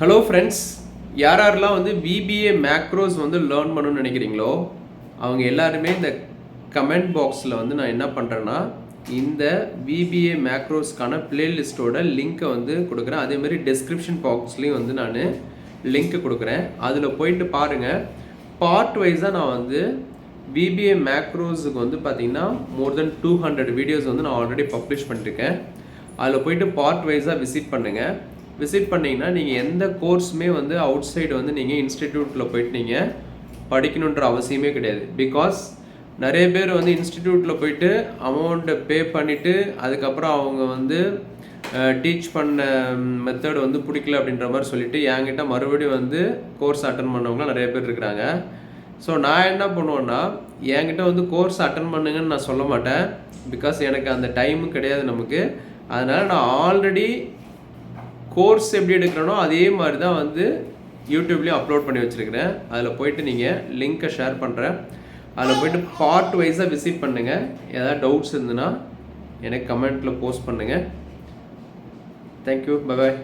Hello friends, யாரெல்லாம் வந்து VBA macros வந்து லேர்ன் பண்ணணும்னு நினைக்கிறீங்களோ அவங்க எல்லாருமே இந்த கமெண்ட் பாக்ஸில் வந்து நான் என்ன பண்ணுறேன்னா இந்த VBA மேக்ரோஸ்க்கான பிளேலிஸ்ட்டோட லிங்க்கை வந்து கொடுக்குறேன். அதேமாதிரி டெஸ்கிரிப்ஷன் பாக்ஸ்லேயும் வந்து நான் லிங்க்கு கொடுக்குறேன். அதில் போயிட்டு பாருங்கள். பார்ட் வைஸாக நான் வந்து VBA மேக்ரோஸுக்கு வந்து பார்த்திங்கன்னா மோர் தென் 200 வீடியோஸ் வந்து நான் ஆல்ரெடி பப்ளிஷ் பண்ணியிருக்கேன். அதில் போயிட்டு பார்ட் வைஸாக விசிட் பண்ணுங்கள். விசிட் பண்ணிங்கன்னா நீங்கள் எந்த கோர்ஸுமே வந்து அவுட் சைடு வந்து நீங்கள் இன்ஸ்டிடியூட்டில் போயிட்டு நீங்கள் படிக்கணுன்ற அவசியமே கிடையாது. பிகாஸ் நிறைய பேர் வந்து இன்ஸ்டிடியூட்டில் போயிட்டு அமௌண்ட்டை பே பண்ணிவிட்டு அதுக்கப்புறம் அவங்க வந்து டீச் பண்ண மெத்தட் வந்து பிடிக்கல அப்படின்ற மாதிரி சொல்லிவிட்டு என்கிட்ட மறுபடியும் வந்து கோர்ஸ் அட்டன் பண்ணவங்களாம் நிறைய பேர் இருக்கிறாங்க. ஸோ நான் என்ன பண்ணுவேன்னா என்கிட்ட வந்து கோர்ஸ் அட்டன் பண்ணுங்கன்னு நான் சொல்ல மாட்டேன். பிகாஸ் எனக்கு அந்த டைமும் கிடையாது நமக்கு. அதனால் நான் ஆல்ரெடி கோர்ஸ் எப்படி எடுக்கிறனோ அதே மாதிரி தான் வந்து யூடியூப்லேயும் அப்லோட் பண்ணி வச்சுருக்கிறேன். அதில் போய்ட்டு நீங்கள் லிங்க்கை ஷேர் பண்ணுறேன். அதில் போய்ட்டு பார்ட் வைஸாக விசிட் பண்ணுங்கள். ஏதாவது டவுட்ஸ் இருந்ததுன்னா எனக்கு கமெண்ட்டில் போஸ்ட் பண்ணுங்கள். Thank you, bye bye.